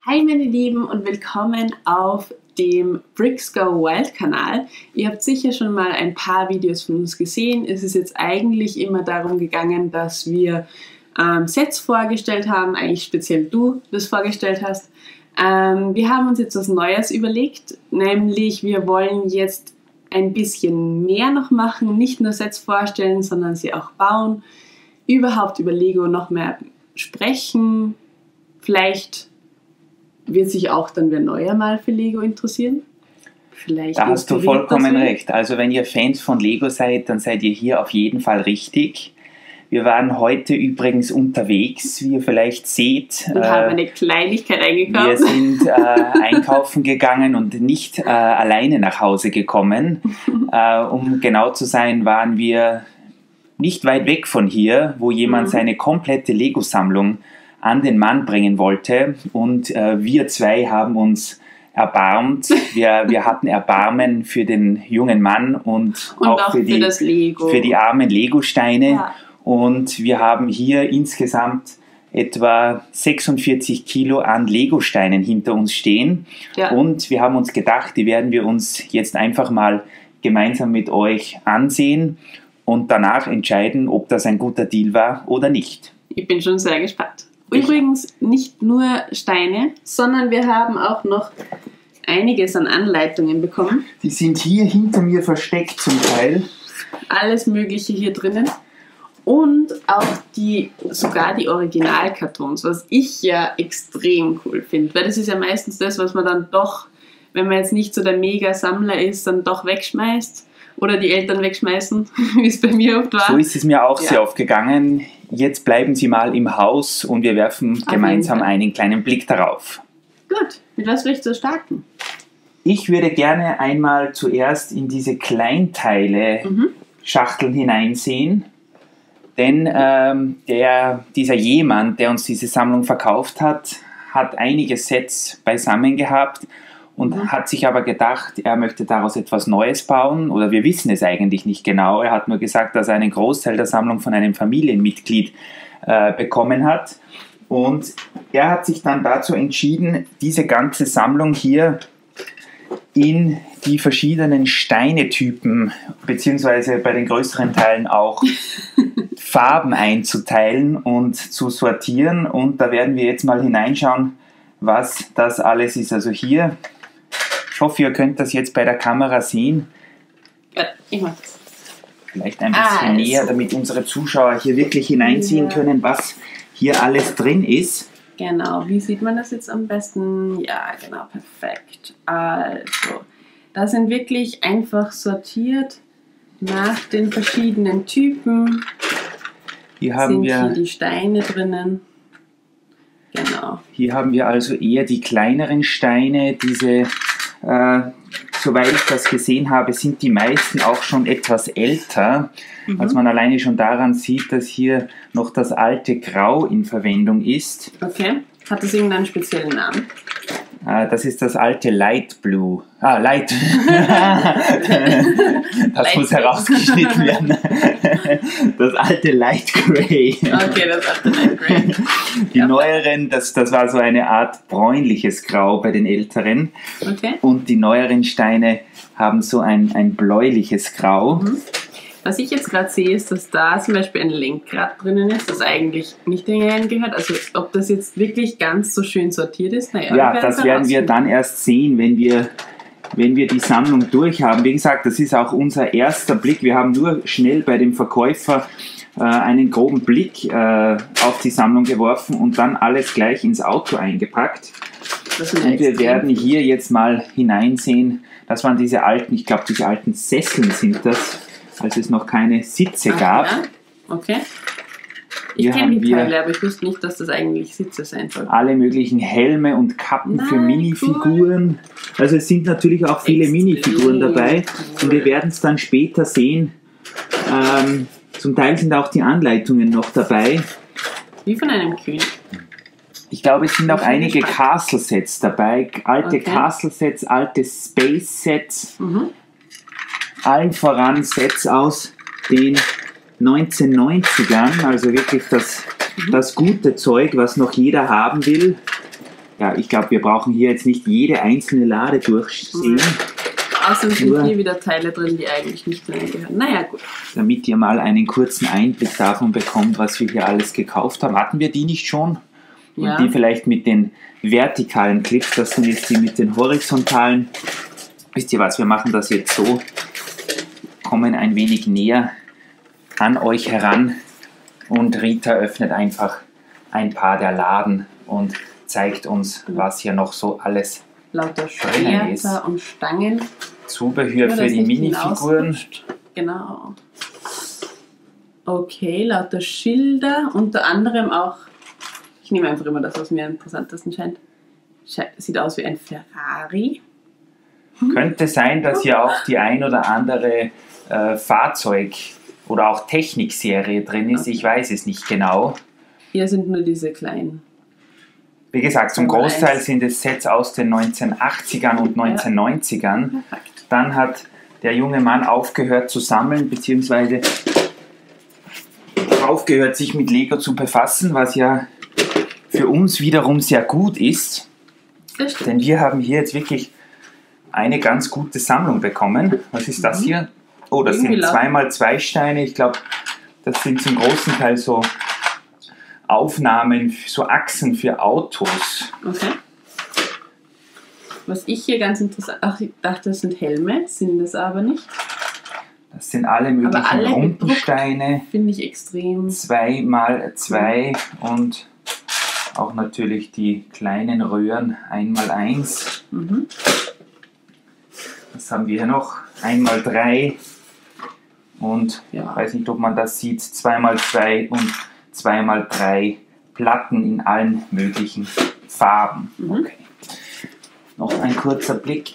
Hi meine Lieben und willkommen auf dem Bricks Go Wild Kanal. Ihr habt sicher schon mal ein paar Videos von uns gesehen. Es ist jetzt eigentlich immer darum gegangen, dass wir Sets vorgestellt haben, eigentlich speziell du das vorgestellt hast. Wir haben uns jetzt was Neues überlegt, nämlich wir wollen jetzt ein bisschen mehr noch machen, nicht nur Sets vorstellen, sondern sie auch bauen, überhaupt über Lego noch mehr sprechen, vielleicht wird sich auch dann wer neuer mal für Lego interessieren. Vielleicht da hast du vollkommen recht. Also wenn ihr Fans von Lego seid, dann seid ihr hier auf jeden Fall richtig. Wir waren heute übrigens unterwegs, wie ihr vielleicht seht. Und haben eine Kleinigkeit eingekauft. Wir sind einkaufen gegangen und nicht alleine nach Hause gekommen. Um genau zu sein, waren wir nicht weit weg von hier, wo jemand seine komplette Lego-Sammlung an den Mann bringen wollte, und wir zwei haben uns erbarmt. Wir hatten Erbarmen für den jungen Mann und auch für die armen Lego-Steine. Ja. Und wir haben hier insgesamt etwa 46 Kilo an Lego-Steinen hinter uns stehen. Ja. Und wir haben uns gedacht, die werden wir uns jetzt einfach mal gemeinsam mit euch ansehen und danach entscheiden, ob das ein guter Deal war oder nicht. Ich bin schon sehr gespannt. Übrigens nicht nur Steine, sondern wir haben auch noch einiges an Anleitungen bekommen. Die sind hier hinter mir versteckt zum Teil. Alles Mögliche hier drinnen. Und auch sogar die Originalkartons, was ich ja extrem cool finde. Weil das ist ja meistens das, was man dann doch, wenn man jetzt nicht so der Mega-Sammler ist, dann doch wegschmeißt. Oder die Eltern wegschmeißen, wie es bei mir oft war. So ist es mir auch sehr oft gegangen. Jetzt bleiben sie mal im Haus und wir werfen gemeinsam einen kleinen Blick darauf. Gut, mit was willst du starten? Ich würde gerne einmal zuerst in diese Kleinteile-Schachteln hineinsehen. Denn dieser jemand, der uns diese Sammlung verkauft hat, hat einige Sets beisammen gehabt. Und hat sich aber gedacht, er möchte daraus etwas Neues bauen, oder wir wissen es eigentlich nicht genau. Er hat nur gesagt, dass er einen Großteil der Sammlung von einem Familienmitglied bekommen hat. Und er hat sich dann dazu entschieden, diese ganze Sammlung hier in die verschiedenen Steinetypen, beziehungsweise bei den größeren Teilen auch Farben einzuteilen und zu sortieren. Und da werden wir jetzt mal hineinschauen, was das alles ist. Also hier, ich hoffe, ihr könnt das jetzt bei der Kamera sehen. Ja, ich mach das. Vielleicht ein bisschen näher, damit unsere Zuschauer hier wirklich hineinsehen können, was hier alles drin ist. Genau, wie sieht man das jetzt am besten? Ja, genau, perfekt. Also, da sind wirklich einfach sortiert nach den verschiedenen Typen. Hier haben wir die Steine drinnen. Genau. Hier haben wir also eher die kleineren Steine, diese, soweit ich das gesehen habe, sind die meisten auch schon etwas älter, als man alleine schon daran sieht, dass hier noch das alte Grau in Verwendung ist. Okay, hat das irgendeinen speziellen Namen? Das ist das alte Light Blue. Light. Das muss herausgeschnitten werden. Das alte Light Grey. Okay, das alte Light Grey. Die neueren, das war so eine Art bräunliches Grau bei den älteren. Okay. Und die neueren Steine haben so ein bläuliches Grau. Was ich jetzt gerade sehe, ist, dass da zum Beispiel ein Lenkrad drinnen ist, das eigentlich nicht hineingehört. Also ob das jetzt wirklich ganz so schön sortiert ist, naja. Ja, das werden wir dann erst sehen, wenn wir die Sammlung durch haben. Wie gesagt, das ist auch unser erster Blick. Wir haben nur schnell bei dem Verkäufer einen groben Blick auf die Sammlung geworfen und dann alles gleich ins Auto eingepackt. Und wir werden hier jetzt mal hineinsehen. Das waren diese alten, ich glaube, diese alten Sesseln sind das, als es noch keine Sitze gab. Ja. Okay. Ich kenne die Teile, aber ich wusste nicht, dass das eigentlich Sitze sein soll. Alle möglichen Helme und Kappen für Minifiguren. Cool. Also es sind natürlich auch viele Minifiguren dabei. Und wir werden es dann später sehen. Zum Teil sind auch die Anleitungen noch dabei. Wie von einem König. Ich glaube, es sind auch einige Castle-Sets dabei. Alte Castle-Sets, alte Space-Sets. Allen voran Sets aus den 1990ern, also wirklich das gute Zeug, was noch jeder haben will. ja, ich glaube, wir brauchen hier jetzt nicht jede einzelne Lade durchsehen. Außerdem sind hier wieder Teile drin, die eigentlich nicht reingehören. Naja, gut. Damit ihr mal einen kurzen Einblick davon bekommt, was wir hier alles gekauft haben. Hatten wir die nicht schon? Und Ja. die vielleicht mit den vertikalen Clips, das sind jetzt die mit den horizontalen. Wisst ihr was, wir machen das jetzt so, kommen ein wenig näher an euch heran und Rita öffnet einfach ein paar der Laden und zeigt uns, was hier noch so alles Lauter drinnen ist. Schwerter und Stangen. Zubehör Nur, für dass die nicht Minifiguren. hinausrutscht. Genau. Okay, lauter Schilder, unter anderem auch, ich nehme einfach immer das, was mir am interessantesten scheint. Sieht aus wie ein Ferrari. Könnte sein, dass hier auch die ein oder andere Fahrzeug- oder auch Technikserie drin ist. Ich weiß es nicht genau. Hier sind nur diese kleinen. Wie gesagt, zum Formel Großteil 1. sind es Sets aus den 1980ern und 1990ern. Perfekt. Dann hat der junge Mann aufgehört zu sammeln, beziehungsweise aufgehört, sich mit Lego zu befassen, was ja für uns wiederum sehr gut ist. Das stimmt. Denn wir haben hier jetzt wirklich eine ganz gute Sammlung bekommen. Was ist das hier? Oh, das Irgendwie sind 2x2 Steine. Ich glaube, das sind zum großen Teil so Aufnahmen, so Achsen für Autos. Okay. Was ich hier ganz interessant, ach, ich dachte, das sind Helme, sind das aber nicht. Das sind alle möglichen alle runden gedruckt. Steine. Finde ich extrem. 2x2 und auch natürlich die kleinen Röhren 1x1. Mhm. Was haben wir hier noch? 1x3 und Ja. ich weiß nicht, ob man das sieht, 2x2 und 2x3 Platten in allen möglichen Farben. Okay. Noch ein kurzer Blick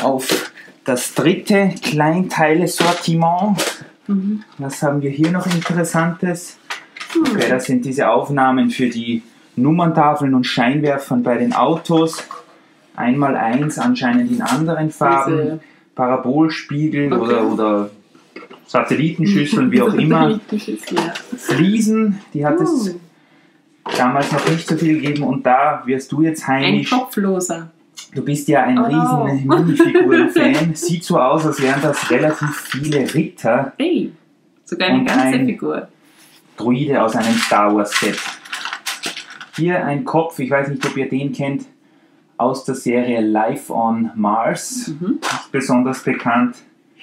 auf das dritte Kleinteile-Sortiment. Was haben wir hier noch Interessantes? Okay, das sind diese Aufnahmen für die Nummerntafeln und Scheinwerfern bei den Autos. 1x1 anscheinend in anderen Farben. Diese- Parabolspiegel Okay. oder Satellitenschüsseln, wie auch immer. Ja. Fliesen, die hat es damals noch nicht so viel gegeben. Und da wirst du jetzt Ein heimisch. kopfloser. Du bist ja ein Oh. riesen Minifiguren-Fan. Sieht so aus, als wären das relativ viele Ritter. Hey, sogar eine Und ganze ein- Figur. Druide aus einem Star Wars Set. Hier ein Kopf, ich weiß nicht, ob ihr den kennt, aus der Serie Life on Mars. Nicht besonders bekannt.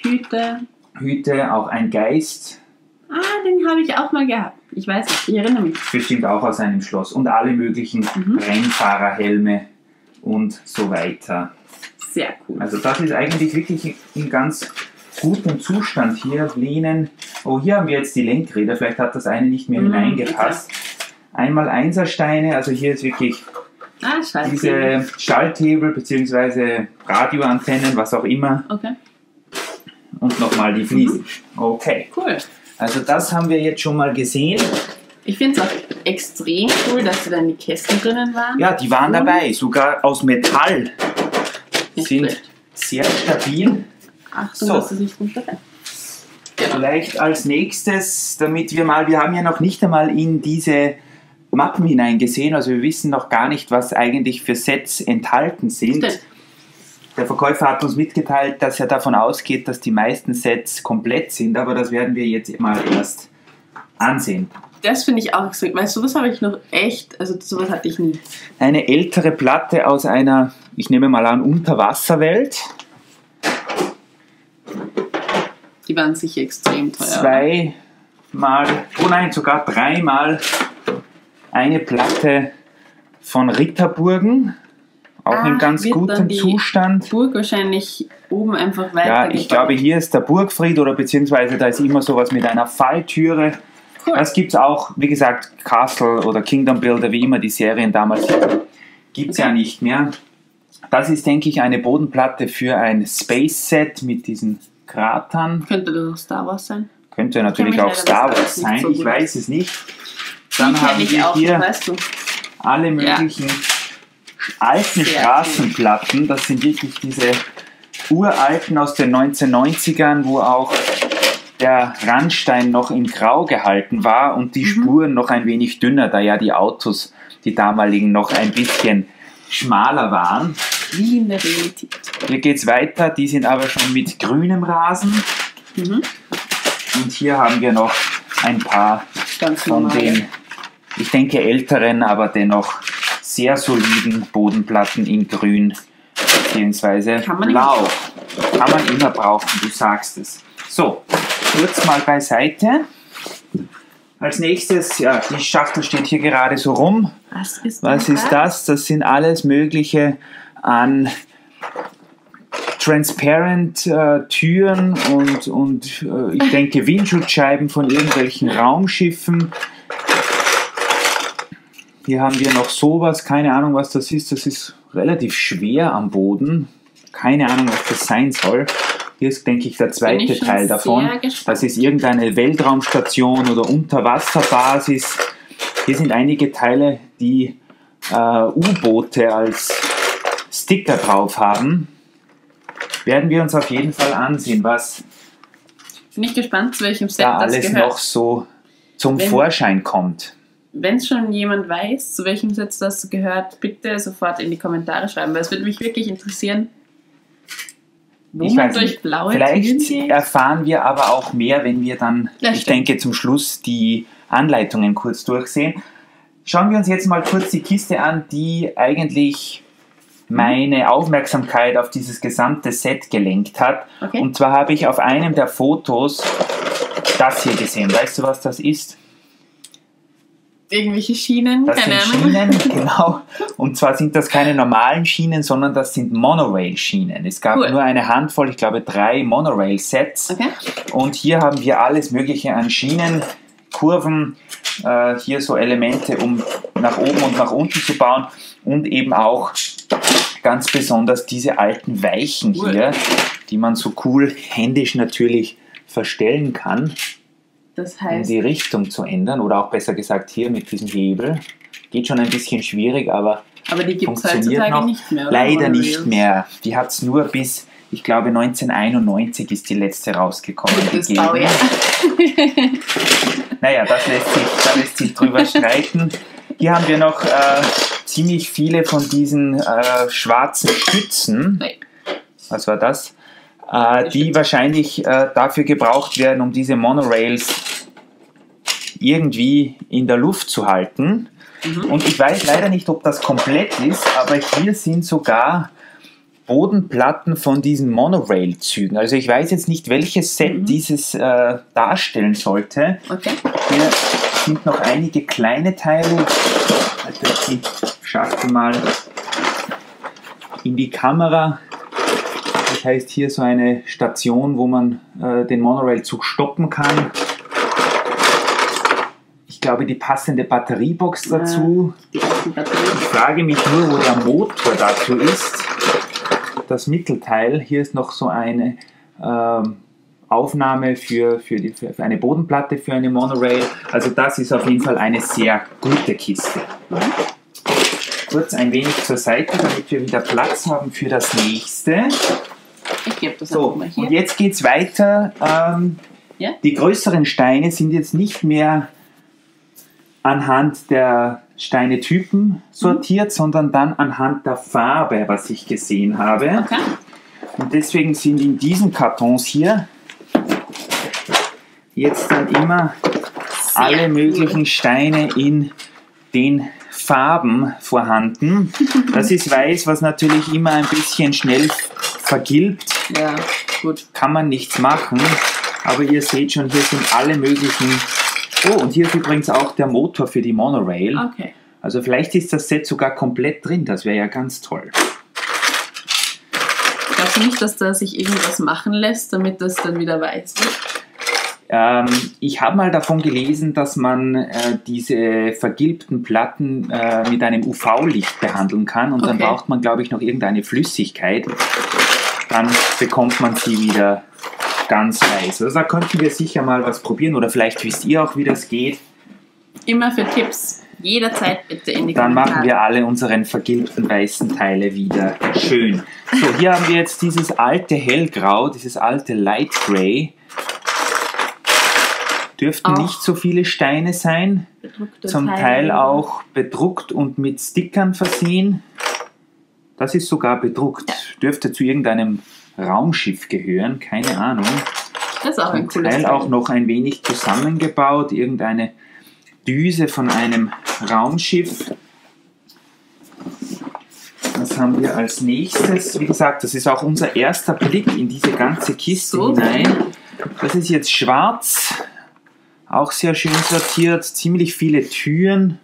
Hüte. Hüte, auch ein Geist, Ah, den habe ich auch mal gehabt. Ich weiß nicht, ich erinnere mich. bestimmt auch aus einem Schloss. Und alle möglichen Rennfahrerhelme und so weiter. Sehr cool. Also das ist eigentlich wirklich in ganz gutem Zustand hier. Lehnen. Oh, hier haben wir jetzt die Lenkräder. Vielleicht hat das eine nicht mehr hineingepasst. 1x1er Steine. Also hier ist wirklich Ah, scheiße. diese Schalthebel bzw. Radioantennen, was auch immer. Okay, Und nochmal die Fliesen. Okay. cool. Also das haben wir jetzt schon mal gesehen. Ich finde es auch extrem cool, dass da dann die Kästen drinnen waren. Ja, die waren dabei. Sogar aus Metall. Nicht Sind schlecht. sehr stabil. Achtung, So. dass es nicht runterfällt. Vielleicht als nächstes, damit wir haben ja noch nicht einmal in diese Mappen hineingesehen, also wir wissen noch gar nicht, was eigentlich für Sets enthalten sind. Stimmt. Der Verkäufer hat uns mitgeteilt, dass er davon ausgeht, dass die meisten Sets komplett sind, aber das werden wir jetzt mal erst ansehen. Das finde ich auch extrem. Weil sowas habe ich noch echt, also sowas hatte ich nie. Eine ältere Platte aus einer, ich nehme mal an, Unterwasserwelt. Die waren sicher extrem teuer. Sogar dreimal eine Platte von Ritterburgen, auch in ganz wird dann gutem die Zustand. Burg wahrscheinlich oben einfach weiter. Ja, ich glaube, hier ist der Burgfried oder beziehungsweise da ist immer sowas mit einer Falltüre. Cool. Das gibt es auch, wie gesagt, Castle oder Kingdom Builder, wie immer die Serien damals gibt es ja nicht mehr. Das ist, denke ich, eine Bodenplatte für ein Space-Set mit diesen Kratern. Könnte das auch Star Wars sein? Könnte natürlich Ich kenn auch mich Star leider Wars nicht sein, so ich gut weiß es nicht. Dann Die haben kenne ich wir auch, hier weißt du. alle möglichen alten Sehr Straßenplatten. Das sind wirklich diese uralten aus den 1990ern, wo auch der Randstein noch in Grau gehalten war und die Spuren noch ein wenig dünner, da ja die Autos die damaligen noch ein bisschen schmaler waren. Wie in der Realität. Hier geht es weiter, die sind aber schon mit grünem Rasen. Mhm. Und hier haben wir noch ein paar Ganz von normal. den, ich denke älteren, aber dennoch sehr soliden Bodenplatten in grün bzw. blau. Kann man immer brauchen, du sagst es. So, kurz mal beiseite. Als nächstes, ja, die Schachtel steht hier gerade so rum. Was ist das? Das sind alles mögliche an transparent Türen und ich denke Windschutzscheiben von irgendwelchen Raumschiffen. Hier haben wir noch sowas, keine Ahnung was das ist relativ schwer am Boden. Keine Ahnung was das sein soll. Hier ist, denke ich, der zweite Teil davon. Das ist irgendeine Weltraumstation oder Unterwasserbasis. Hier sind einige Teile, die U-Boote als Sticker drauf haben. Werden wir uns auf jeden Fall ansehen, was Bin ich gespannt, zu welchem Set da das alles gehört. noch so zum Vorschein kommt. Wenn es schon jemand weiß, zu welchem Set das gehört, bitte sofort in die Kommentare schreiben, weil es würde mich wirklich interessieren, wo Ich man weiß durch nicht. blaue Vielleicht Türen geht. erfahren wir aber auch mehr, wenn wir dann, Ja, ich stimmt. denke, zum Schluss die Anleitungen kurz durchsehen. Schauen wir uns jetzt mal kurz die Kiste an, die eigentlich meine Aufmerksamkeit auf dieses gesamte Set gelenkt hat. Okay. Und zwar habe ich auf einem der Fotos das hier gesehen. Weißt du, was das ist? Irgendwelche Schienen, Das keine sind Ahnung. Schienen, genau. Und zwar sind das keine normalen Schienen, sondern das sind Monorail-Schienen. Es gab Cool. nur eine Handvoll, ich glaube 3 Monorail-Sets. Okay. Und hier haben wir alles Mögliche an Schienen, Kurven, hier so Elemente, um nach oben und nach unten zu bauen. Und eben auch ganz besonders diese alten Weichen Cool. hier, die man so cool händisch natürlich verstellen kann, Das um heißt, die Richtung zu ändern. Oder auch besser gesagt hier mit diesem Hebel. Geht schon ein bisschen schwierig, aber aber die gibt es funktioniert heutzutage noch. nicht mehr. Oder? Leider Monorails. nicht mehr. Die hat es nur bis, ich glaube 1991 ist die letzte rausgekommen. Das gegeben. Baujahr. Naja, da lässt sich drüber streiten. Hier haben wir noch ziemlich viele von diesen schwarzen Stützen. Nee. Was war das? Die wahrscheinlich dafür gebraucht werden, um diese Monorails irgendwie in der Luft zu halten. Und ich weiß leider nicht, ob das komplett ist, aber hier sind sogar Bodenplatten von diesen Monorail-Zügen. Also ich weiß jetzt nicht, welches Set dieses darstellen sollte. Okay. Hier sind noch einige kleine Teile. Also ich die Schachtel mal in die Kamera. Das heißt, hier so eine Station, wo man den Monorail-Zug stoppen kann. Ich glaube, die passende Batteriebox dazu. Die ersten Batterien. Ich frage mich nur, wo der Motor dazu ist. Das Mittelteil, hier ist noch so eine Aufnahme für eine Bodenplatte für eine Monorail. Also das ist auf jeden Fall eine sehr gute Kiste. Kurz ein wenig zur Seite, damit wir wieder Platz haben für das nächste. Ich gebe das So, einfach mal hier. und jetzt geht es weiter. Ja? Die größeren Steine sind jetzt nicht mehr anhand der Steinetypen sortiert, sondern dann anhand der Farbe, was ich gesehen habe. Okay. Und deswegen sind in diesen Kartons hier jetzt dann immer alle cool. möglichen Steine in den Farben vorhanden. Das ist weiß, was natürlich immer ein bisschen schnell vergilbt. Ja, gut. Kann man nichts machen. Aber ihr seht schon, hier sind alle möglichen... Oh, und hier ist übrigens auch der Motor für die Monorail. Okay. Also vielleicht ist das Set sogar komplett drin. Das wäre ja ganz toll. Glaubst du nicht, dass da sich irgendwas machen lässt, damit das dann wieder weiß wird? Ich habe mal davon gelesen, dass man diese vergilbten Platten mit einem UV-Licht behandeln kann. Und dann Okay. braucht man, glaube ich, noch irgendeine Flüssigkeit. Dann bekommt man sie wieder ganz weiß. Also da könnten wir sicher mal was probieren. Oder vielleicht wisst ihr auch, wie das geht. Immer für Tipps. Jederzeit bitte in die Dann Kommentare. machen wir alle unseren vergilbten weißen Teile wieder schön. So, hier haben wir jetzt dieses alte Hellgrau, dieses alte Light Gray. Dürften Auch nicht so viele Steine sein. bedruckte Zum Teile Teil wieder. auch bedruckt und mit Stickern versehen. Das ist sogar bedruckt. Dürfte zu irgendeinem Raumschiff gehören, keine Ahnung. Das ist auch ein Zum cooles Teil Teil. auch noch ein wenig zusammengebaut. Irgendeine Düse von einem Raumschiff. Was haben wir als nächstes? Wie gesagt, das ist auch unser erster Blick in diese ganze Kiste So. hinein. Das ist jetzt schwarz. Auch sehr schön sortiert. Ziemlich viele Türen.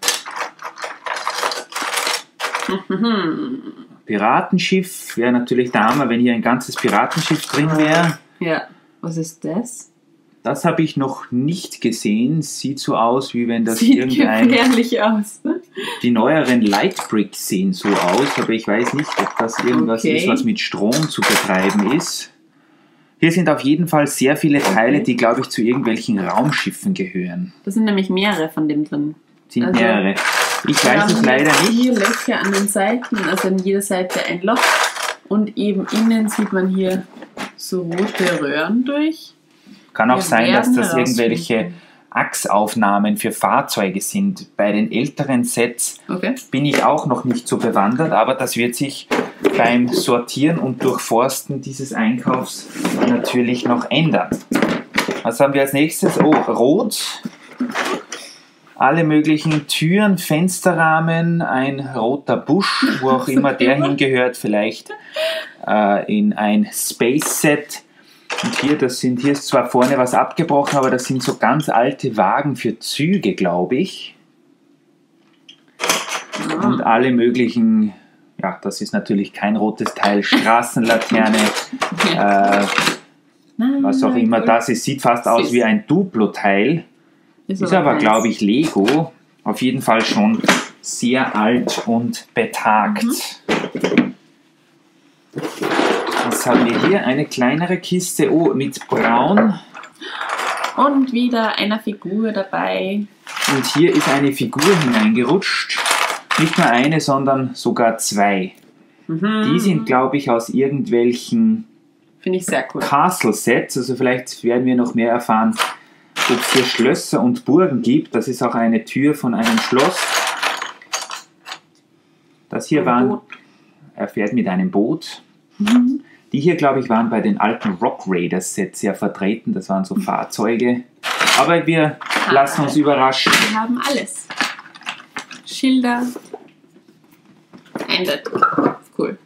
Piratenschiff wäre natürlich der Hammer, wenn hier ein ganzes Piratenschiff drin wäre. Ja, was ist das? Das habe ich noch nicht gesehen. Sieht so aus, wie wenn das Sieht irgendein... gefährlich aus. Die neueren Lightbricks sehen so aus, aber ich weiß nicht, ob das irgendwas Okay. ist, was mit Strom zu betreiben ist. Hier sind auf jeden Fall sehr viele Teile, die, glaube ich, zu irgendwelchen Raumschiffen gehören. Da sind nämlich mehrere von dem drin. Sind Also, mehrere. Ich Wir weiß es haben leider jetzt nicht. hier Löcher an den Seiten, also an jeder Seite ein Loch. Und eben innen sieht man hier so rote Röhren durch. Kann auch Wir sein, dass werden das irgendwelche herausfinden. Achsaufnahmen für Fahrzeuge sind. Bei den älteren Sets Okay. bin ich auch noch nicht so bewandert, aber das wird sich beim Sortieren und Durchforsten dieses Einkaufs natürlich noch ändern. Was haben wir als nächstes? Oh, rot. Alle möglichen Türen, Fensterrahmen, ein roter Busch, wo auch immer der hingehört, vielleicht in ein Space-Set. Und hier ist zwar vorne was abgebrochen, aber das sind so ganz alte Wagen für Züge, glaube ich. Und alle möglichen, ja, das ist natürlich kein rotes Teil, Straßenlaterne, was auch immer das ist. Sieht fast aus wie ein Duplo-Teil. Ist aber, glaube ich, Lego. Auf jeden Fall schon sehr alt und betagt. Was haben wir hier? Eine kleinere Kiste. Oh, mit Braun. Und wieder eine Figur dabei. Und hier ist eine Figur hineingerutscht. Nicht nur eine, sondern sogar zwei. Die sind, glaube ich, aus irgendwelchen Finde ich sehr cool. Castle-Sets. Also vielleicht werden wir noch mehr erfahren, ob es hier Schlösser und Burgen gibt. Das ist auch eine Tür von einem Schloss. Das hier waren, er fährt mit einem Boot. Die hier, glaube ich, waren bei den alten Rock Raiders Sets ja vertreten. Das waren so Fahrzeuge. Aber wir lassen uns überraschen. Wir haben alles. Schilder. Eindeutig. Cool.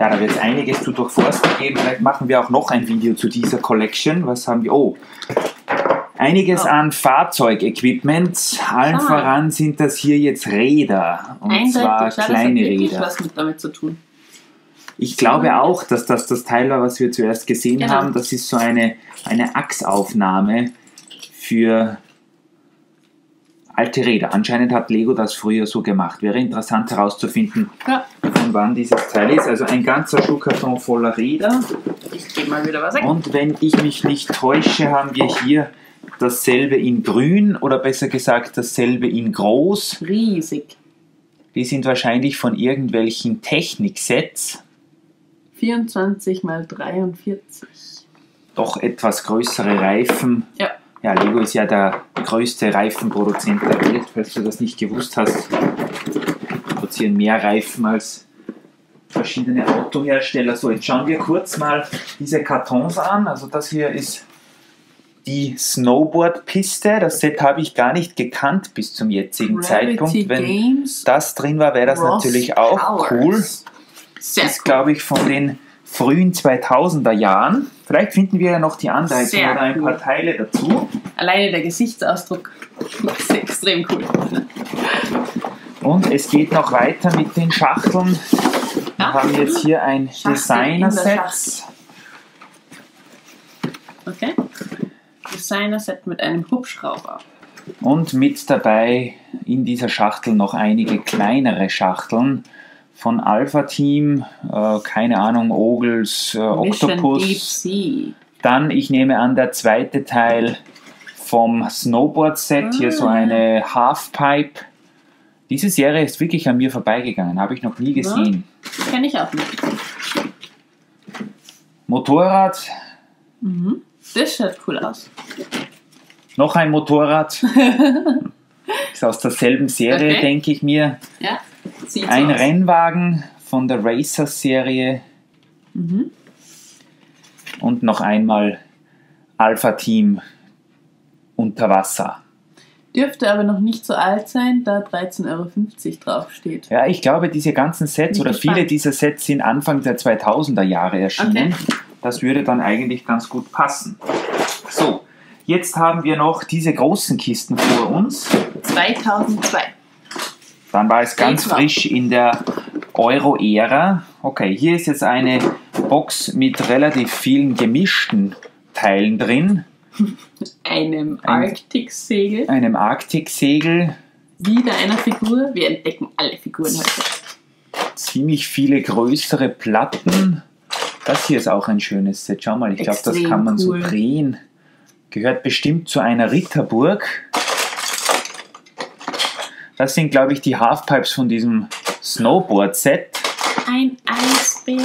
Ja, da wird es einiges zu durchforsten geben. Vielleicht machen wir auch noch ein Video zu dieser Collection. Was haben wir? Oh, einiges an Fahrzeugequipment. Allen voran sind das hier jetzt Räder. Und Eindeutig, zwar das kleine hat wirklich Räder. was damit zu tun. Ich glaube auch, dass das Teil war, was wir zuerst gesehen Genau. haben. Das ist so eine Achsaufnahme für alte Räder. Anscheinend hat Lego das früher so gemacht. Wäre interessant herauszufinden, Ja. von wann dieses Teil ist. Also ein ganzer Schuhkarton voller Räder. Ich gebe mal wieder was weg. Und wenn ich mich nicht täusche, haben wir hier dasselbe in grün oder besser gesagt dasselbe in groß. Riesig. Die sind wahrscheinlich von irgendwelchen Techniksets. 24 mal 43. Doch etwas größere Reifen. Ja. Ja, Lego ist ja der größte Reifenproduzent der Welt, falls du das nicht gewusst hast. Die produzieren mehr Reifen als verschiedene Autohersteller. So, jetzt schauen wir kurz mal diese Kartons an. Also das hier ist die Snowboard-Piste. Das Set habe ich gar nicht gekannt bis zum jetzigen Zeitpunkt. Wenn Games, das drin war, wäre das Ross natürlich auch Towers. cool. Sehr Ist, cool. glaube ich, von den frühen 2000er Jahren. Vielleicht finden wir ja noch die Anleitung Sehr oder ein cool. paar Teile dazu. Alleine der Gesichtsausdruck ist extrem cool. Und es geht noch weiter mit den Schachteln. Wir Ja. haben jetzt hier ein Schachtel in der Designer-Set. Okay. Designer-Set mit einem Hubschrauber. Und mit dabei in dieser Schachtel noch einige kleinere Schachteln von Alpha Team, keine Ahnung, Ogles, Mission Deep Octopus. Sea. Dann, ich nehme an, der zweite Teil vom Snowboard-Set, hier so eine Halfpipe. Diese Serie ist wirklich an mir vorbeigegangen, habe ich noch nie gesehen. Kenne ich auch nicht. Motorrad, Das schaut cool aus. Noch ein Motorrad. Ist aus derselben Serie, Okay. denke ich mir. Ja, sieht so Ein aus. Rennwagen von der Racers-Serie. Und noch einmal Alpha Team unter Wasser. Dürfte aber noch nicht so alt sein, da 13,50 € draufsteht. Ja, ich glaube, diese ganzen Sets Bin oder gespannt. viele dieser Sets sind Anfang der 2000er Jahre erschienen. Okay. Das würde dann eigentlich ganz gut passen. So, jetzt haben wir noch diese großen Kisten vor uns. 2002. Dann war es ganz Etwa. frisch in der Euro-Ära. Okay, hier ist jetzt eine Box mit relativ vielen gemischten Teilen drin. Einem Arctic-Segel. Einem Arktik-Segel, Wieder einer Figur. Wir entdecken alle Figuren heute. ziemlich viele größere Platten. Das hier ist auch ein schönes Set. Schau mal, ich glaube, das Extrem kann man so cool. drehen. Gehört bestimmt zu einer Ritterburg. Das sind, glaube ich, die Halfpipes von diesem Snowboard-Set. Ein Eisbär.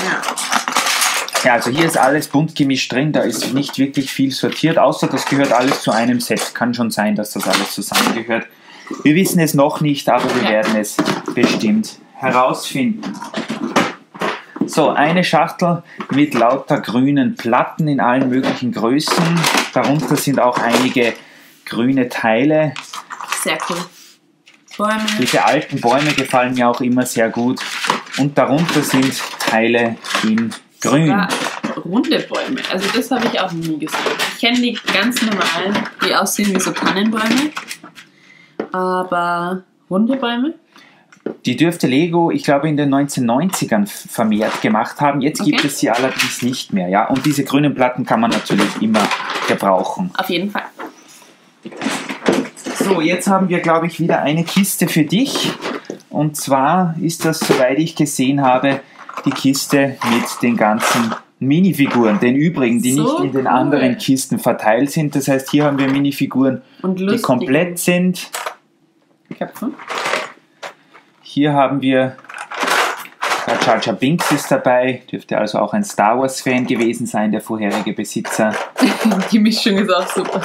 Ja. Ja, also hier ist alles bunt gemischt drin, da ist nicht wirklich viel sortiert, außer das gehört alles zu einem Set. Kann schon sein, dass das alles zusammengehört. Wir wissen es noch nicht, aber wir Ja. werden es bestimmt herausfinden. So, eine Schachtel mit lauter grünen Platten in allen möglichen Größen. Darunter sind auch einige grüne Teile. Sehr cool. Bäume. Diese alten Bäume gefallen mir auch immer sehr gut. Und darunter sind Teile in grün. Ja, runde Bäume. Also das habe ich auch nie gesehen. Ich kenne die ganz normalen, die aussehen wie so Tannenbäume. Aber runde Bäume? Die dürfte Lego, ich glaube, in den 1990ern vermehrt gemacht haben. Jetzt gibt Okay. es sie allerdings nicht mehr. Ja? Und diese grünen Platten kann man natürlich immer gebrauchen. Auf jeden Fall. So, jetzt haben wir, glaube ich, wieder eine Kiste für dich. Und zwar ist das, soweit ich gesehen habe, die Kiste mit den ganzen Minifiguren, den übrigen, die So nicht in den cool. anderen Kisten verteilt sind. Das heißt, hier haben wir Minifiguren, Und die lustige komplett sind. Köpfe. Hier haben wir Jar Jar Binks ist dabei, dürfte also auch ein Star Wars Fan gewesen sein, der vorherige Besitzer. Die Mischung ist auch super.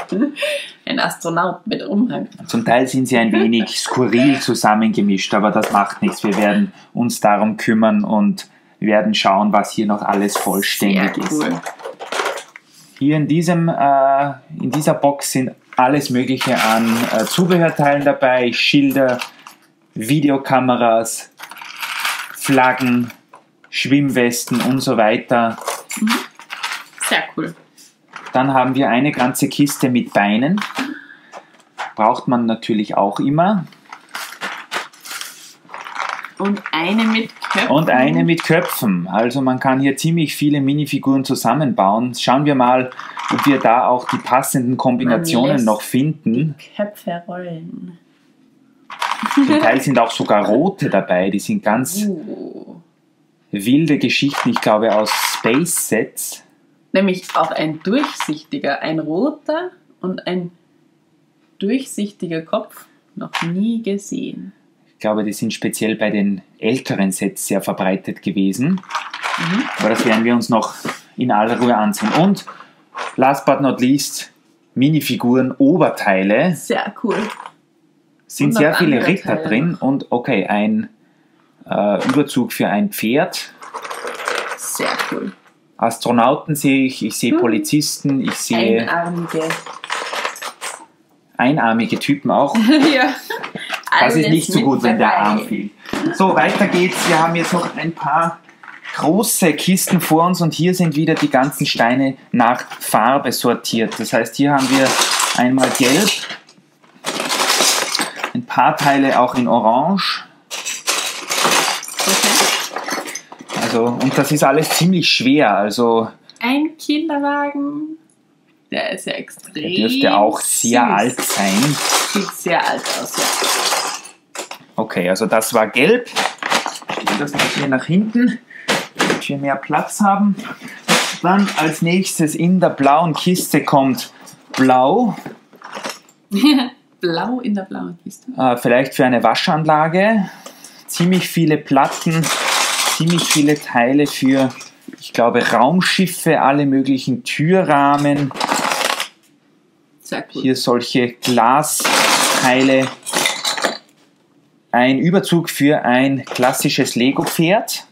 Ein Astronaut mit Umhang. Zum Teil sind sie ein wenig skurril zusammengemischt, aber das macht nichts. Wir werden uns darum kümmern und werden schauen, was hier noch alles vollständig Sehr ist. cool. Hier in dieser Box sind alles Mögliche an Zubehörteilen dabei, Schilder, Videokameras, Flaggen, Schwimmwesten und so weiter. Sehr cool. Dann haben wir eine ganze Kiste mit Beinen. Braucht man natürlich auch immer. Und eine mit Köpfen. Und eine mit Köpfen. Also man kann hier ziemlich viele Minifiguren zusammenbauen. Schauen wir mal, ob wir da auch die passenden Man Kombinationen lässt noch finden. Köpfe rollen. Zum Teil sind auch sogar rote dabei. Die sind ganz wilde Geschichten, ich glaube aus Space Sets. Nämlich auch ein durchsichtiger, ein roter und ein durchsichtiger Kopf. Noch nie gesehen. Ich glaube, die sind speziell bei den älteren Sets sehr verbreitet gewesen. Aber das werden wir uns noch in aller Ruhe ansehen. Und last but not least, Minifiguren, Oberteile. Sehr cool. Sind Und noch sehr viele andere Ritter Teile drin. Und okay, ein Überzug für ein Pferd. Sehr cool. Astronauten sehe ich sehe Polizisten, ich sehe einarmige Typen auch. Ja. Das ist Alles nicht so mit gut, wenn der dabei. Arm fehlt. So, weiter geht's. Wir haben jetzt noch ein paar große Kisten vor uns und hier sind wieder die ganzen Steine nach Farbe sortiert. Das heißt, hier haben wir einmal gelb, ein paar Teile auch in orange. Okay. Also, und das ist alles ziemlich schwer. Also, Ein Kinderwagen. Der ist ja extrem. der dürfte auch sehr süß. alt sein. Sieht sehr alt aus, ja. Okay, also das war gelb. Ich stelle das mal hier nach hinten, damit wir mehr Platz haben. Dann als nächstes in der blauen Kiste kommt blau. Blau in der blauen Kiste. Vielleicht für eine Waschanlage. Ziemlich viele Platten, ziemlich viele Teile für ich glaube, Raumschiffe, alle möglichen Türrahmen. Sehr cool. Hier solche Glasteile. Ein Überzug für ein klassisches Lego-Pferd.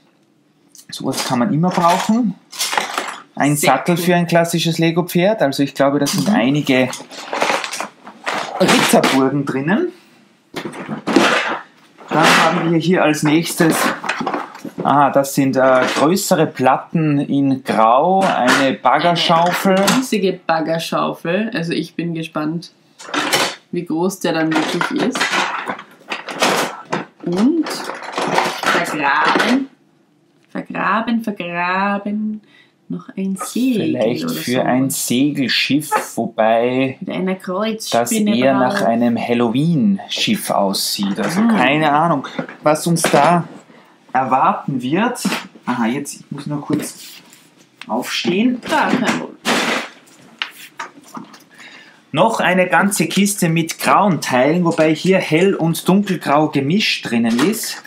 Sowas kann man immer brauchen. Ein Sehr Sattel cool. für ein klassisches Lego-Pferd. Also ich glaube, das sind einige Ritterburgen drinnen. Dann haben wir hier als nächstes, das sind größere Platten in Grau, eine Baggerschaufel. Eine riesige Baggerschaufel. Also ich bin gespannt, wie groß der dann wirklich ist. Und vergraben. Noch ein Segel. Vielleicht oder für so. ein Segelschiff, wobei Mit einer das Kreuzspinne eher drauf. nach einem Halloween-Schiff aussieht. Also keine Ahnung, was uns da erwarten wird. Jetzt ich muss noch kurz aufstehen. Da, kein Problem. Noch eine ganze Kiste mit grauen Teilen, wobei hier hell und dunkelgrau gemischt drinnen ist.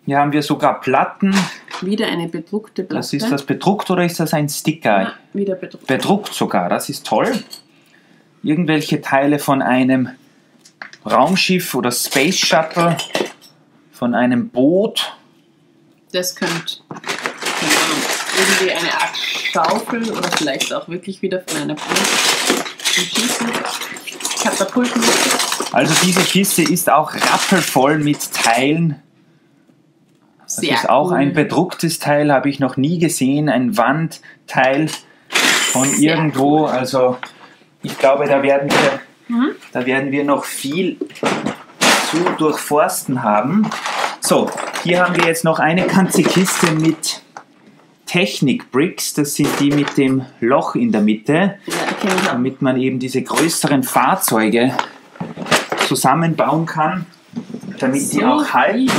Hier haben wir sogar Platten. Wieder eine bedruckte Platte. Was ist das, bedruckt oder ist das ein Sticker? Ja, wieder bedruckt. Bedruckt sogar, das ist toll. Irgendwelche Teile von einem Raumschiff oder Space Shuttle, von einem Boot. Das könnte, keine Ahnung, irgendwie eine Art Schaufel oder vielleicht auch wirklich wieder von einer Boot zum Schießen. Katapulten. Also diese Kiste ist auch rappelvoll mit Teilen. Das Sehr ist auch cool. ein bedrucktes Teil, habe ich noch nie gesehen. Ein Wandteil von Sehr irgendwo. Also ich glaube, da werden wir noch viel zu durchforsten haben. So, hier haben wir jetzt noch eine ganze Kiste mit Technik-Bricks. Das sind die mit dem Loch in der Mitte, Ja, kenn ich auch. damit man eben diese größeren Fahrzeuge zusammenbauen kann, damit die auch halten.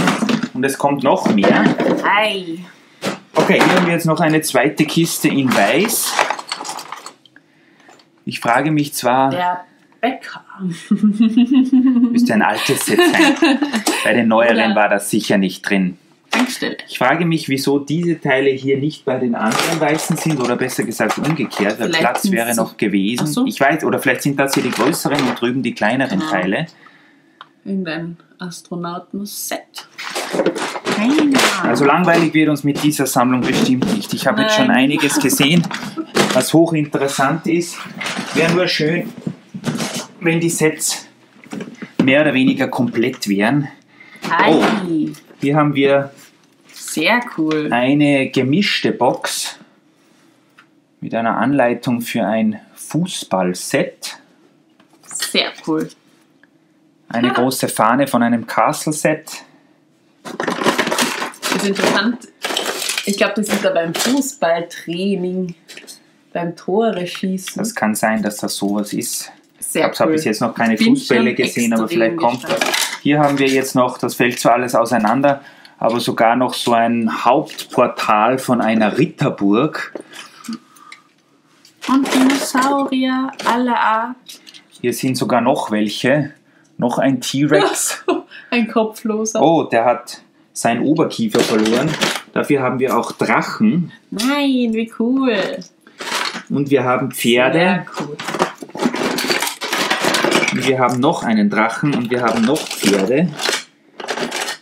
Und es kommt noch mehr. Hi. Okay, hier haben wir jetzt noch eine zweite Kiste in Weiß. Ich frage mich zwar, Der Bäcker. müsste ein altes Set sein. Bei den neueren Oder- war das sicher nicht drin. Tankstelle. Ich frage mich, wieso diese Teile hier nicht bei den anderen weißen sind, oder besser gesagt umgekehrt, weil Vielleicht Platz sind wäre sie- noch gewesen. Ach so. Ich weiß, oder vielleicht sind das hier die größeren und drüben die kleineren Ja. Teile. Irgendein Astronautenset. Keine Ahnung. Also langweilig wird uns mit dieser Sammlung bestimmt nicht. Ich habe jetzt schon Nein. einiges gesehen, was hochinteressant ist. Wäre nur schön, wenn die Sets mehr oder weniger komplett wären. Hi. Hier haben wir Sehr cool. eine gemischte Box mit einer Anleitung für ein Fußballset. Sehr cool. Eine große Fahne von einem Castle-Set. Das ist interessant. Ich glaube, das ist da beim Fußballtraining, beim Tore schießen. Das kann sein, dass das sowas ist. Sehr Ich habe cool. bis jetzt noch keine Bin Fußbälle schon gesehen, aber extrem vielleicht kommt das. gespannt. Hier haben wir jetzt noch, das fällt zwar alles auseinander, aber sogar noch so ein Hauptportal von einer Ritterburg. Und Dinosaurier aller Art. Hier sind sogar noch welche. Noch ein T-Rex. Ein kopfloser. Oh, der hat seinen Oberkiefer verloren. Dafür haben wir auch Drachen Nein, wie cool. und wir haben Pferde. Sehr cool. Und wir haben noch einen Drachen und wir haben noch Pferde.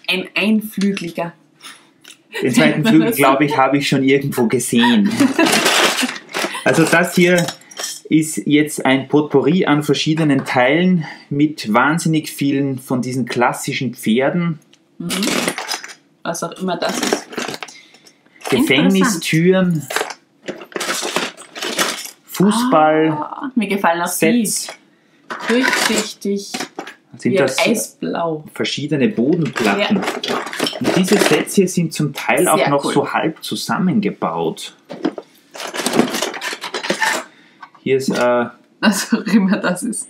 Ein Einflügeliger. Den zweiten Flügel, glaube ich, habe ich schon irgendwo gesehen. Also das hier ist jetzt ein Potpourri an verschiedenen Teilen mit wahnsinnig vielen von diesen klassischen Pferden. Was auch immer das ist. Gefängnistüren, Fußball, Mir gefallen auch die. Sets. Durchsichtig. Sind Wie das Eisblau. verschiedene Bodenplatten. Und diese Sets hier sind zum Teil auch Sehr noch cool. so halb zusammengebaut. Hier ist, Was auch immer das ist.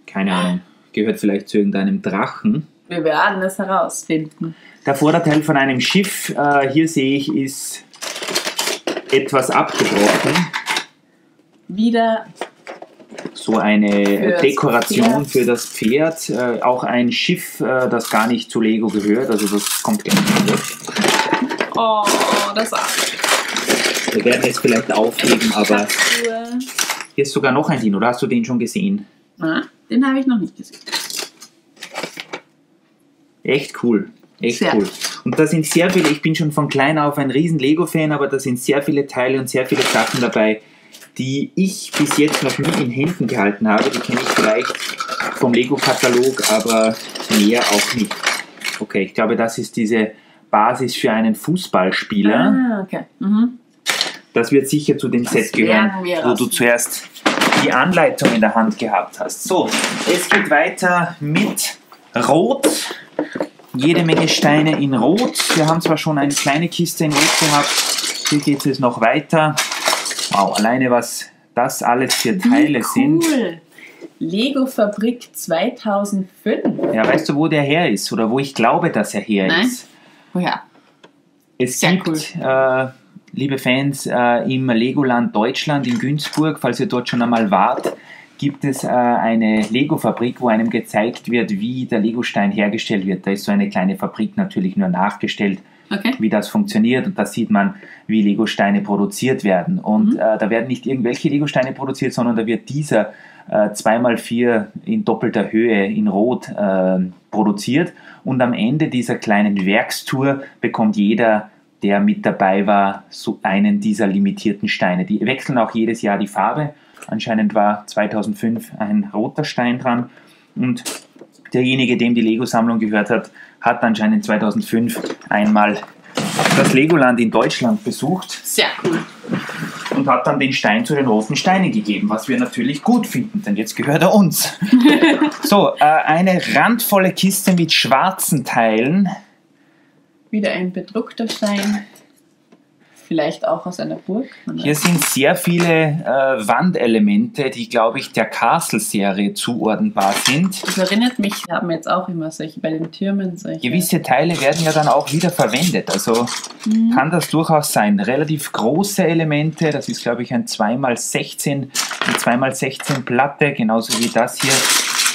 keine Ahnung, gehört vielleicht zu irgendeinem Drachen. Wir werden es herausfinden. Der Vorderteil von einem Schiff, hier sehe ich, ist etwas abgebrochen. Wieder So eine Fürs Dekoration Pferd. für das Pferd. Auch ein Schiff, das gar nicht zu Lego gehört. Also das kommt gleich wieder. oh, das Arme. Wir werden es vielleicht aufheben, aber Statue. hier ist sogar noch ein Dino. Oder hast du den schon gesehen? Ah, den habe ich noch nicht gesehen. Echt cool. Echt Sehr. cool. Und da sind sehr viele, ich bin schon von klein auf ein riesen Lego-Fan, aber da sind sehr viele Teile und sehr viele Sachen dabei, die ich bis jetzt noch nie in Händen gehalten habe. Die kenne ich vielleicht vom Lego-Katalog, aber mehr auch nicht. Okay, ich glaube, das ist diese Basis für einen Fußballspieler. Ah, okay. Mhm. Das wird sicher zu dem Set gehören, werden wir wo du raus- zuerst die Anleitung in der Hand gehabt hast. So, es geht weiter mit Rot. Jede Menge Steine in Rot. Wir haben zwar schon eine kleine Kiste in Rot gehabt. Hier geht es noch weiter. Wow, alleine was das alles für Teile Wie sind. cool. Lego Fabrik 2005. Ja, weißt du, wo der her ist oder wo ich glaube, dass er her Nein. ist? Woher? Es Sehr gibt, liebe Fans, im Legoland Deutschland in Günzburg, falls ihr dort schon einmal wart, gibt es eine Lego-Fabrik, wo einem gezeigt wird, wie der Legostein hergestellt wird. Da ist so eine kleine Fabrik natürlich nur nachgestellt, Okay. wie das funktioniert, und da sieht man, wie Legosteine produziert werden. Und da werden nicht irgendwelche Legosteine produziert, sondern da wird dieser 2x4 in doppelter Höhe in Rot produziert, und am Ende dieser kleinen Werkstour bekommt jeder, der mit dabei war, so einen dieser limitierten Steine. Die wechseln auch jedes Jahr die Farbe. Anscheinend war 2005 ein roter Stein dran, und derjenige, dem die Lego-Sammlung gehört hat, hat anscheinend 2005 einmal das Legoland in Deutschland besucht Sehr cool. und hat dann den Stein zu den roten Steinen gegeben, was wir natürlich gut finden, denn jetzt gehört er uns. So, eine randvolle Kiste mit schwarzen Teilen. Wieder ein bedruckter Stein. Vielleicht auch aus einer Burg. Hier sind sehr viele Wandelemente, die, glaube ich, der Castle-Serie zuordnenbar sind. Das erinnert mich, wir haben jetzt auch immer solche bei den Türmen solche. Gewisse Teile werden ja dann auch wieder verwendet, also kann das durchaus sein. Relativ große Elemente, das ist, glaube ich, ein 2x16, eine 2x16 Platte, genauso wie das hier.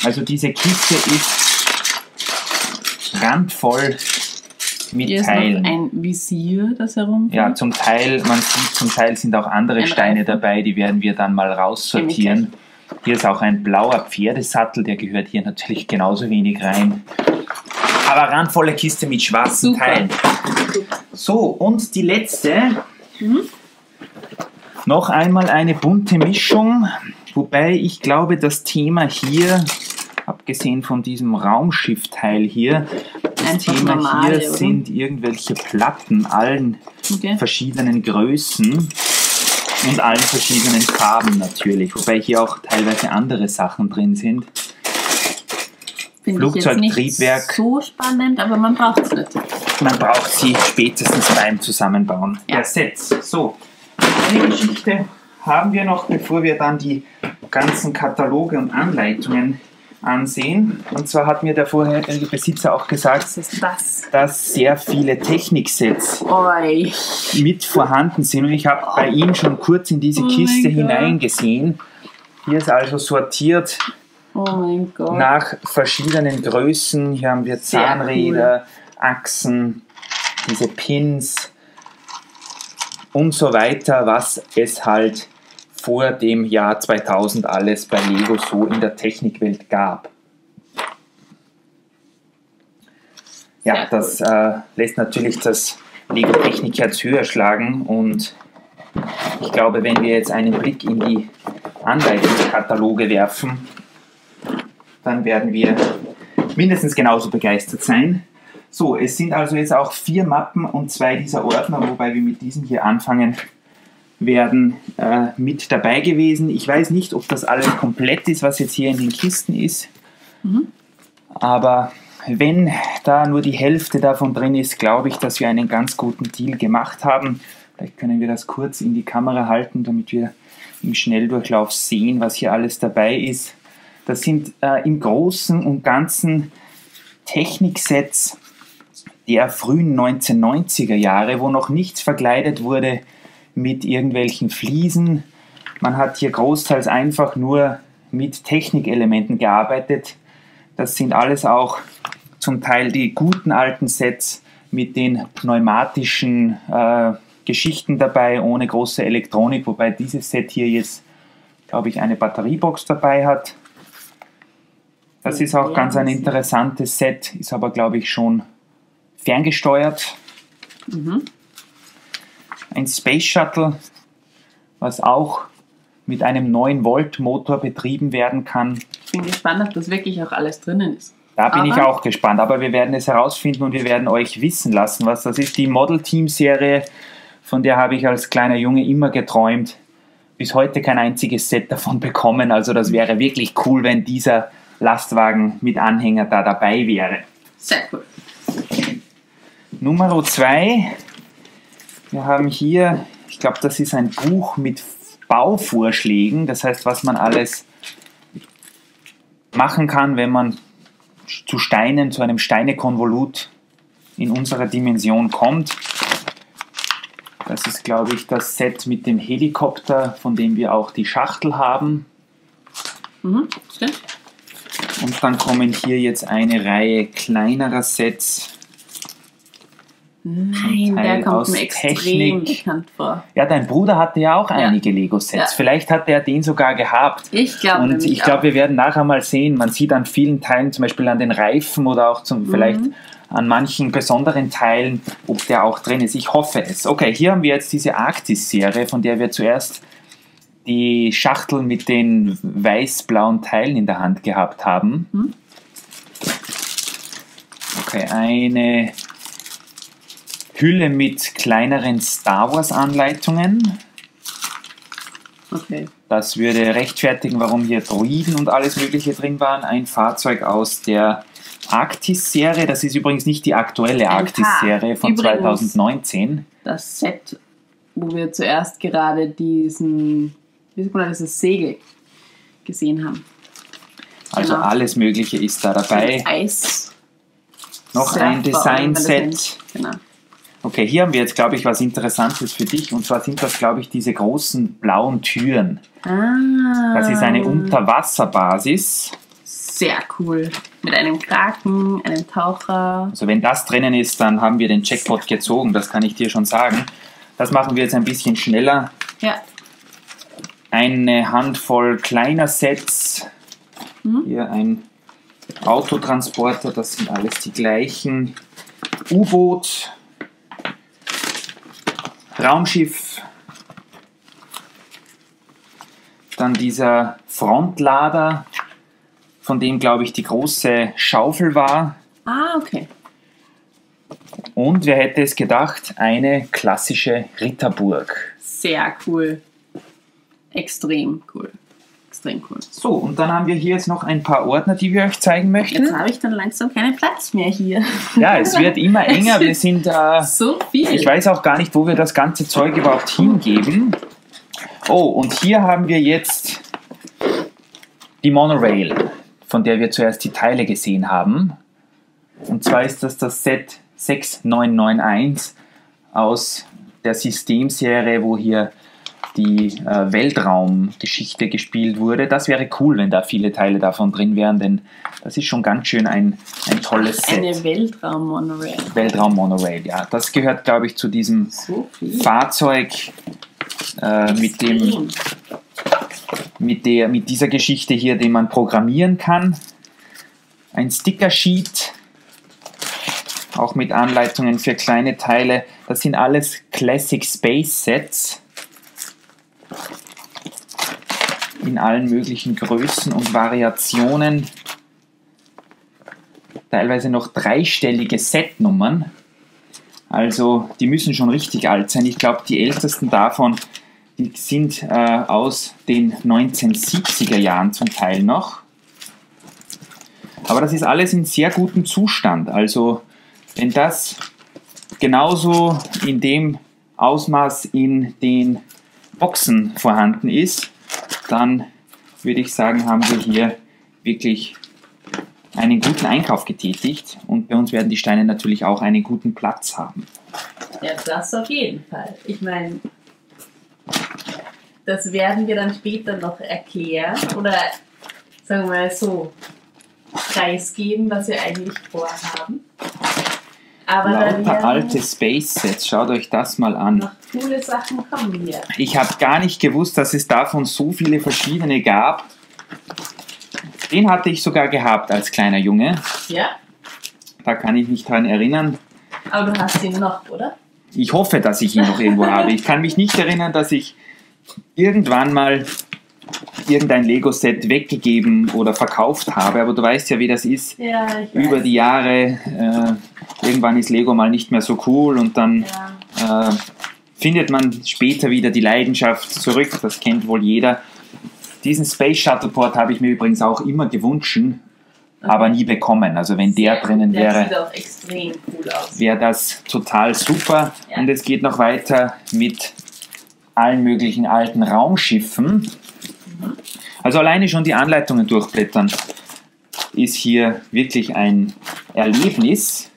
Also diese Kiste ist randvoll mit Hier ist Teilen. noch ein Visier, das herumfliegt. Ja, zum Teil, man sieht, zum Teil sind auch andere Ein Steine Reifen. dabei, die werden wir dann mal raussortieren. Hier ist auch ein blauer Pferdesattel, der gehört hier natürlich genauso wenig rein. Aber randvolle Kiste mit schwarzen Super. Teilen. So, und die letzte. Noch einmal eine bunte Mischung, wobei ich glaube, das Thema hier, abgesehen von diesem Raumschiffteil hier, das Einfach Thema normale, hier oder? sind irgendwelche Platten, allen Okay. verschiedenen Größen und allen verschiedenen Farben natürlich, wobei hier auch teilweise andere Sachen drin sind. Finde ich jetzt nicht Flugzeugtriebwerk. so spannend, aber man braucht es nicht. Man braucht sie spätestens beim Zusammenbauen Ja. der Sets. So, eine Geschichte haben wir noch, bevor wir dann die ganzen Kataloge und Anleitungen ansehen. Und zwar hat mir der vorherige Besitzer auch gesagt, Was ist das? dass sehr viele Techniksets Oi. mit vorhanden sind. Und ich habe bei ihm schon kurz in diese Oh mein Kiste Gott. hineingesehen. Hier ist also sortiert Oh mein Gott. nach verschiedenen Größen. Hier haben wir Sehr Zahnräder, Achsen, diese Pins und so weiter, was es halt vor dem Jahr 2000 alles bei Lego so in der Technikwelt gab. Ja, Sehr das lässt natürlich das Lego-Technikherz höher schlagen, und ich glaube, wenn wir jetzt einen Blick in die Anleitungskataloge werfen, dann werden wir mindestens genauso begeistert sein. So, es sind also jetzt auch 4 Mappen und 2 dieser Ordner, wobei wir mit diesem hier anfangen werden, mit dabei gewesen. Ich weiß nicht, ob das alles komplett ist, was jetzt hier in den Kisten ist, aber wenn da nur die Hälfte davon drin ist, glaube ich, dass wir einen ganz guten Deal gemacht haben. Vielleicht können wir das kurz in die Kamera halten, damit wir im Schnelldurchlauf sehen, was hier alles dabei ist. Das sind im Großen und Ganzen Techniksets der frühen 1990er Jahre, wo noch nichts verkleidet wurde mit irgendwelchen Fliesen. Man hat hier großteils einfach nur mit Technikelementen gearbeitet. Das sind alles auch zum Teil die guten alten Sets mit den pneumatischen Geschichten dabei, ohne große Elektronik, wobei dieses Set hier jetzt, glaube ich, eine Batteriebox dabei hat. Das ist auch ganz ein interessantes Set, ist aber, glaube ich, schon ferngesteuert. Ein Space Shuttle, was auch mit einem 9-Volt-Motor betrieben werden kann. Ich bin gespannt, ob das wirklich auch alles drinnen ist. Da bin ich auch gespannt, aber wir werden es herausfinden und wir werden euch wissen lassen, was das ist. Die Model Team Serie, von der habe ich als kleiner Junge immer geträumt. Bis heute kein einziges Set davon bekommen, also das wäre wirklich cool, wenn dieser Lastwagen mit Anhänger da dabei wäre. Sehr cool. Nummer 2. Wir haben hier, ich glaube, das ist ein Buch mit Bauvorschlägen. Das heißt, was man alles machen kann, wenn man zu Steinen, zu einem Steinekonvolut in unserer Dimension kommt. Das ist, glaube ich, das Set mit dem Helikopter, von dem wir auch die Schachtel haben. Stimmt. Und dann kommen hier jetzt eine Reihe kleinerer Sets. Nein, der kommt mir extrem bekannt vor. Ja, dein Bruder hatte ja auch einige Lego-Sets. Ja. Vielleicht hat er den sogar gehabt. Ich glaube Und ich glaube, wir werden nachher mal sehen, man sieht an vielen Teilen, zum Beispiel an den Reifen oder auch vielleicht an manchen besonderen Teilen, ob der auch drin ist. Ich hoffe es. Okay, hier haben wir jetzt diese Arktis-Serie, von der wir zuerst die Schachtel mit den weiß-blauen Teilen in der Hand gehabt haben. Okay, eine Hülle mit kleineren Star Wars Anleitungen. Okay. Das würde rechtfertigen, warum hier Droiden und alles Mögliche drin waren. Ein Fahrzeug aus der Arktis-Serie. Das ist übrigens nicht die aktuelle Arktis-Serie von übrigens 2019. Das Set, wo wir zuerst gerade dieses Segel gesehen haben. Also alles Mögliche ist da dabei. Eis. Noch ein Design-Set. Genau. Okay, hier haben wir jetzt, glaube ich, was Interessantes für dich. Und zwar sind das, glaube ich, diese großen blauen Türen. Das ist eine Unterwasserbasis. Sehr cool. Mit einem Kraken, einem Taucher. Also wenn das drinnen ist, dann haben wir den Jackpot gezogen. Das kann ich dir schon sagen. Das machen wir jetzt ein bisschen schneller. Ja. Eine Handvoll kleiner Sets. Hier ein Autotransporter, das sind alles die gleichen. U-Boot. Raumschiff, dann dieser Frontlader, von dem, glaube ich, die große Schaufel war. Okay. Und wer hätte es gedacht, eine klassische Ritterburg. Sehr cool. Extrem cool. Extrem cool. So, und dann haben wir hier jetzt noch ein paar Ordner, die wir euch zeigen möchten. Jetzt habe ich dann langsam keinen Platz mehr hier. Ja, es wird immer enger. Wir sind so viel. Ich weiß auch gar nicht, wo wir das ganze Zeug überhaupt hingeben. Oh, und hier haben wir jetzt die Monorail, von der wir zuerst die Teile gesehen haben. Und zwar ist das Set 6991 aus der Systemserie, wo hier die Weltraumgeschichte gespielt wurde. Das wäre cool, wenn da viele Teile davon drin wären, denn das ist schon ganz schön ein tolles Set. Eine Weltraum-Monorail. Weltraum-Monorail, ja. Das gehört, glaube ich, zu diesem Fahrzeug, mit dieser Geschichte hier, den man programmieren kann. Ein Sticker-Sheet, auch mit Anleitungen für kleine Teile. Das sind alles Classic Space Sets. In allen möglichen Größen und Variationen. Teilweise noch dreistellige Setnummern. Also die müssen schon richtig alt sein. Ich glaube, die ältesten davon, die sind aus den 1970er Jahren zum Teil noch. Aber das ist alles in sehr gutem Zustand. Also wenn das genauso in dem Ausmaß in den Boxen vorhanden ist, dann würde ich sagen, haben wir hier wirklich einen guten Einkauf getätigt und bei uns werden die Steine natürlich auch einen guten Platz haben. Ja, das auf jeden Fall. Ich meine, das werden wir dann später noch erklären oder sagen wir mal so preisgeben, was wir eigentlich vorhaben. Aber lauter alte Space-Sets. Schaut euch das mal an. Noch coole Sachen kommen hier. Ich habe gar nicht gewusst, dass es davon so viele verschiedene gab. Den hatte ich sogar gehabt als kleiner Junge. Ja? Da kann ich mich dran erinnern. Aber du hast ihn noch, oder? Ich hoffe, dass ich ihn noch irgendwo habe. Ich kann mich nicht erinnern, dass ich irgendwann mal irgendein Lego-Set weggegeben oder verkauft habe. Aber du weißt ja, wie das ist. Ja, ich weiß. Über die Jahre, irgendwann ist Lego mal nicht mehr so cool und dann findet man später wieder die Leidenschaft zurück. Das kennt wohl jeder. Diesen Space Shuttleport habe ich mir übrigens auch immer gewünscht, aber nie bekommen. Also wenn der drinnen Der wäre, sieht auch extrem cool aus. wäre das total super. Ja. Und es geht noch weiter mit allen möglichen alten Raumschiffen. Also alleine schon die Anleitungen durchblättern ist hier wirklich ein Erlebnis.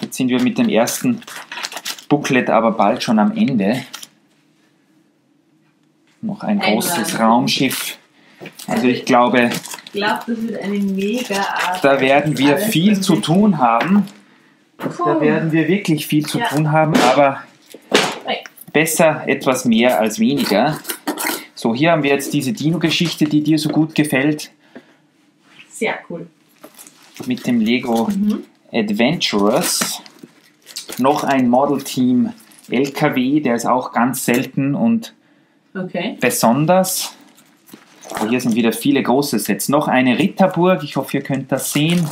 Jetzt sind wir mit dem ersten Booklet aber bald schon am Ende. Noch ein großes Raumschiff. Also ich glaube, Ich glaube, das wird eine mega Art. da werden wir viel zu tun haben. Da werden wir wirklich viel zu tun haben, aber besser etwas mehr als weniger. So, hier haben wir jetzt diese Dino-Geschichte, die dir so gut gefällt. Sehr cool. Mit dem Lego Adventurers. Noch ein Model Team LKW, der ist auch ganz selten und besonders. Oh, hier sind wieder viele große Sets. Noch eine Ritterburg, ich hoffe, ihr könnt das sehen.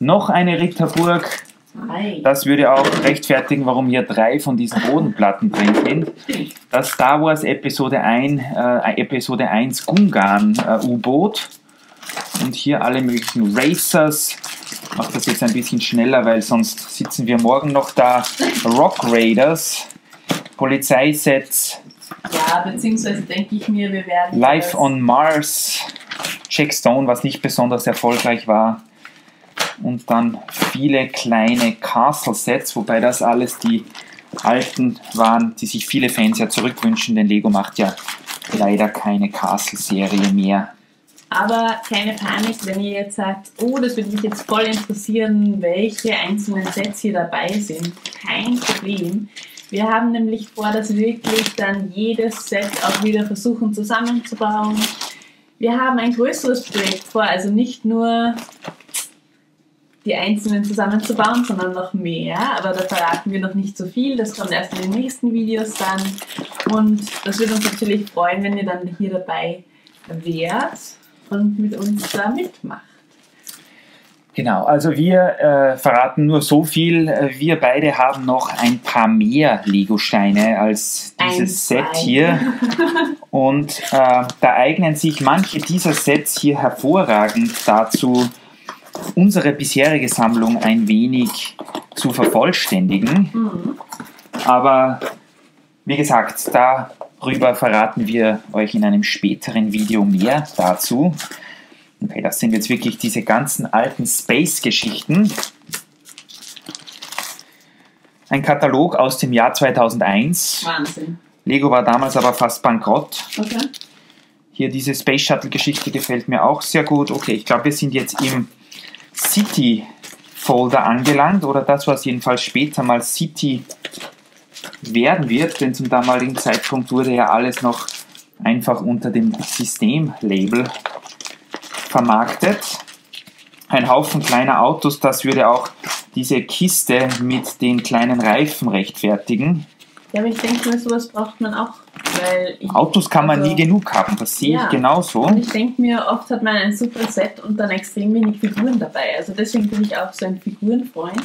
Noch eine Ritterburg. Das würde auch rechtfertigen, warum hier 3 von diesen Bodenplatten drin sind. Das Star Wars Episode 1 Gungan U-Boot. Und hier alle möglichen Racers. Ich mache das jetzt ein bisschen schneller, weil sonst sitzen wir morgen noch da. Rock Raiders, Polizeisets. Ja, beziehungsweise denke ich mir, wir werden... Life on Mars, Jack Stone, was nicht besonders erfolgreich war. Und dann viele kleine Castle-Sets, wobei das alles die alten waren, die sich viele Fans ja zurückwünschen, denn Lego macht ja leider keine Castle-Serie mehr. Aber keine Panik, wenn ihr jetzt sagt, oh, das würde mich jetzt voll interessieren, welche einzelnen Sets hier dabei sind. Kein Problem. Wir haben nämlich vor, dass wirklich dann jedes Set auch wieder versuchen zusammenzubauen. Wir haben ein größeres Projekt vor, also nicht nur die einzelnen zusammenzubauen, sondern noch mehr. Aber da verraten wir noch nicht so viel. Das kommt erst in den nächsten Videos dann. Und das würde uns natürlich freuen, wenn ihr dann hier dabei wärt und mit uns da mitmacht. Genau, also wir verraten nur so viel. Wir beide haben noch ein paar mehr Lego-Steine als dieses Set hier. Und da eignen sich manche dieser Sets hier hervorragend dazu, unsere bisherige Sammlung ein wenig zu vervollständigen. Aber wie gesagt, darüber verraten wir euch in einem späteren Video mehr dazu. Okay, das sind jetzt wirklich diese ganzen alten Space-Geschichten. Ein Katalog aus dem Jahr 2001. Wahnsinn. Lego war damals aber fast bankrott. Okay. Hier diese Space Shuttle-Geschichte gefällt mir auch sehr gut. Okay, ich glaube, wir sind jetzt im City-Folder angelangt. Oder das, was jedenfalls später mal City werden wird. Denn zum damaligen Zeitpunkt wurde ja alles noch einfach unter dem System-Label vermarktet. Ein Haufen kleiner Autos, das würde auch diese Kiste mit den kleinen Reifen rechtfertigen. Ja, aber ich denke mir, sowas braucht man auch. Weil Autos kann man nie genug haben, das sehe ich genauso. Und ich denke mir, oft hat man ein super Set und dann extrem wenig Figuren dabei. Also deswegen bin ich auch so ein Figurenfreund,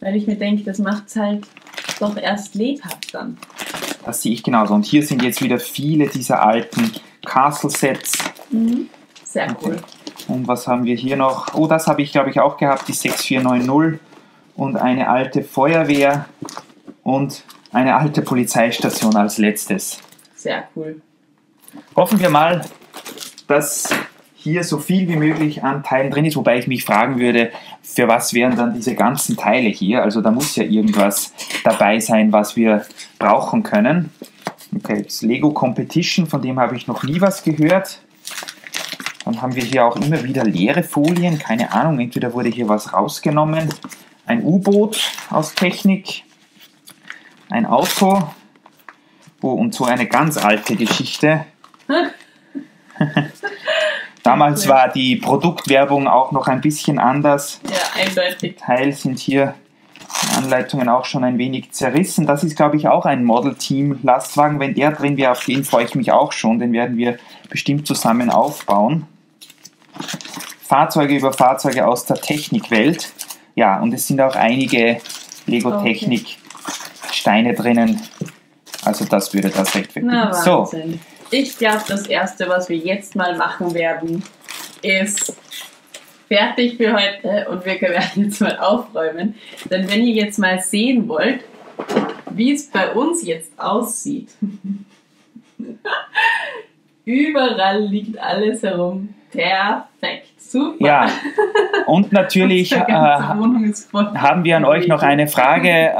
weil ich mir denke, das macht es halt doch erst lebhaft dann. Das sehe ich genauso. Und hier sind jetzt wieder viele dieser alten Castle-Sets. Sehr cool. Und was haben wir hier noch? Oh, das habe ich, glaube ich, auch gehabt, die 6490 und eine alte Feuerwehr und eine alte Polizeistation als letztes. Sehr cool. Hoffen wir mal, dass hier so viel wie möglich an Teilen drin ist, wobei ich mich fragen würde, für was wären dann diese ganzen Teile hier? Also da muss ja irgendwas dabei sein, was wir brauchen können. Okay, das Lego Competition, von dem habe ich noch nie was gehört. Dann haben wir hier auch immer wieder leere Folien. Keine Ahnung, entweder wurde hier was rausgenommen. Ein U-Boot aus Technik. Ein Auto. Oh, und so eine ganz alte Geschichte. Damals war die Produktwerbung auch noch ein bisschen anders. Ja, eindeutig. Teil sind hier die Anleitungen auch schon ein wenig zerrissen. Das ist, glaube ich, auch ein Model Team Lastwagen. Wenn der drin wäre, auf den freue ich mich auch schon. Den werden wir bestimmt zusammen aufbauen. Fahrzeuge über Fahrzeuge aus der Technikwelt. Ja, und es sind auch einige Lego-Technik-Steine drinnen. Also das würde das rechtfertigen. So. Ich glaube, das Erste, was wir jetzt mal machen werden, ist fertig für heute und wir werden jetzt mal aufräumen. Denn wenn ihr jetzt mal sehen wollt, wie es bei uns jetzt aussieht, überall liegt alles herum. Perfekt. Super. Ja, und natürlich haben wir an euch noch eine Frage.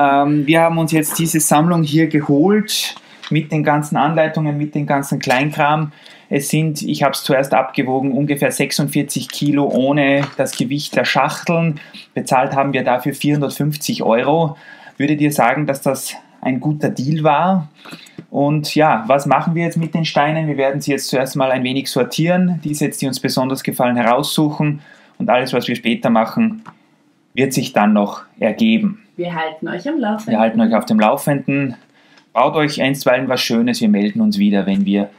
Wir haben uns jetzt diese Sammlung hier geholt mit den ganzen Anleitungen, mit dem ganzen Kleinkram. Es sind, ich habe es zuerst abgewogen, ungefähr 46 Kilo ohne das Gewicht der Schachteln. Bezahlt haben wir dafür 450 €. Würdet ihr sagen, dass das ein guter Deal war? Und ja, was machen wir jetzt mit den Steinen? Wir werden sie jetzt zuerst mal ein wenig sortieren, die Sets, die uns besonders gefallen, heraussuchen und alles, was wir später machen, wird sich dann noch ergeben. Wir halten euch am Laufenden. Wir halten euch auf dem Laufenden. Baut euch einstweilen was Schönes. Wir melden uns wieder, wenn wir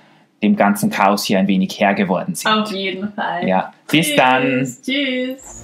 dem ganzen Chaos hier ein wenig Herr geworden sind. Auf jeden Fall. Ja, bis dann. Tschüss.